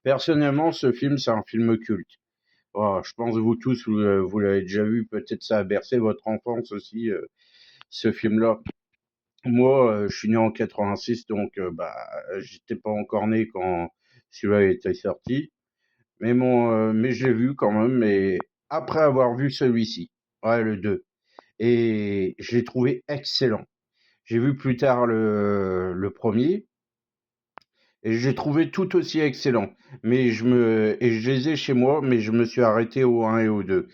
Personnellement, ce film, c'est un film culte. Oh, je pense que vous tous, vous l'avez déjà vu. Peut-être ça a bercé votre enfance aussi, ce film-là. Moi, je suis né en 86, donc bah, j'étais pas encore né quand celui-là était sorti. Mais je l'ai vu quand même. Et après avoir vu celui-ci, ouais, le 2, et je l'ai trouvé excellent. J'ai vu plus tard le premier. Et j'ai trouvé tout aussi excellent. Et je les ai chez moi, mais je me suis arrêté au un et au 2.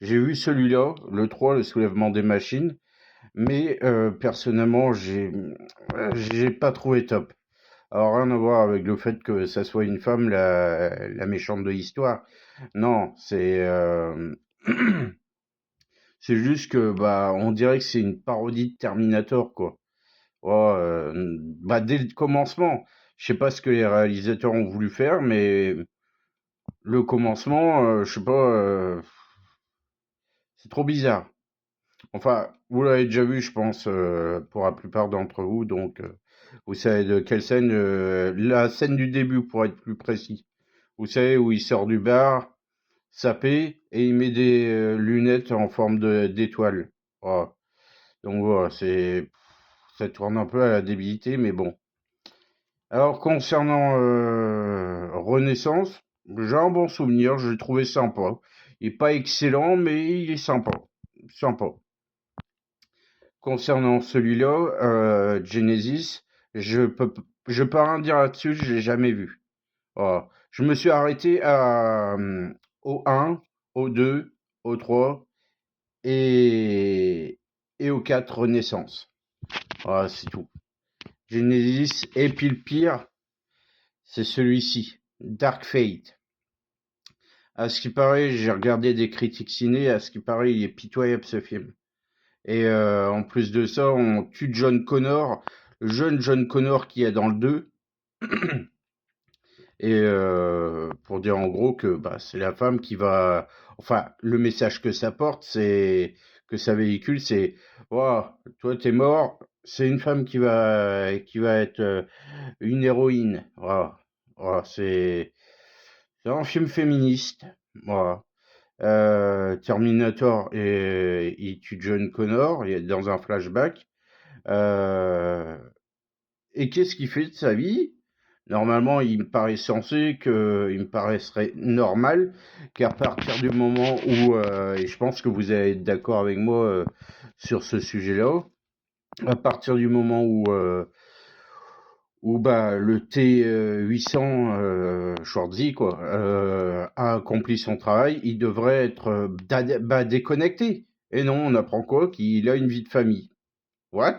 J'ai vu celui-là, le 3, le soulèvement des machines, mais personnellement, j'ai pas trouvé top. Alors rien à voir avec le fait que ça soit une femme, la méchante de l'histoire. Non, c'est juste que bah on dirait que c'est une parodie de Terminator, quoi. Ouais, bah dès le commencement, je sais pas ce que les réalisateurs ont voulu faire, mais le commencement, je sais pas, c'est trop bizarre. Enfin, vous l'avez déjà vu, je pense, pour la plupart d'entre vous, donc vous savez de quelle scène, la scène du début pour être plus précis. Vous savez où il sort du bar, sapé, et il met des lunettes en forme d'étoile. Voilà. Donc voilà, ça tourne un peu à la débilité, mais bon. Alors concernant Renaissance, j'ai un bon souvenir, je l'ai trouvé sympa. Il est pas excellent, mais il est sympa. Sympa. Concernant celui-là, Genesis, je peux rien dire là-dessus, je l'ai jamais vu. Voilà. Je me suis arrêté au 1, au 2, au 3 et, et au 4 Renaissance. Voilà, c'est tout. Genesis, et puis le pire, c'est celui-ci, Dark Fate. À ce qui paraît, j'ai regardé des critiques ciné, à ce qui paraît, il est pitoyable ce film. Et en plus de ça, on tue John Connor, le jeune John Connor qui est dans le 2. Et pour dire en gros que bah, c'est la femme qui va... Enfin, le message que ça porte, c'est que ça véhicule, c'est oh, toi t'es mort, c'est une femme qui va être une héroïne. Voilà. Voilà, c'est un film féministe. Voilà. Terminator et il tue John Connor dans un flashback. Euh, et qu'est-ce qu'il fait de sa vie? Normalement, il me paraît censé que, il me paraîtrait normal qu'à partir du moment où, et je pense que vous allez être d'accord avec moi sur ce sujet-là, à partir du moment où bah, le T800 Schwarzy quoi, a accompli son travail, il devrait être bah, déconnecté. Et non, on apprend quoi? Qu'il a une vie de famille. What?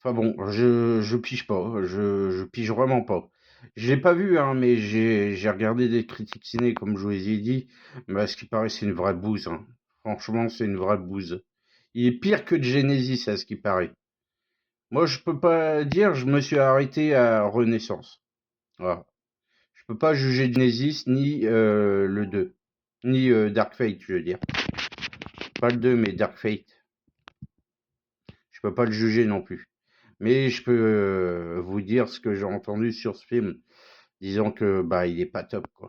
Enfin bon, je pige pas, je pige vraiment pas. Je l'ai pas vu, hein, mais j'ai regardé des critiques ciné, comme je vous ai dit, mais à ce qui paraît, c'est une vraie bouse, hein. Franchement, c'est une vraie bouse. Il est pire que de Genesis, à ce qui paraît. Moi, je peux pas dire, je me suis arrêté à Renaissance. Voilà. Je peux pas juger Genesis ni le 2, ni Dark Fate, je veux dire. Pas le 2, mais Dark Fate. Je peux pas le juger non plus. Mais je peux vous dire ce que j'ai entendu sur ce film. Disons que bah il est pas top quoi.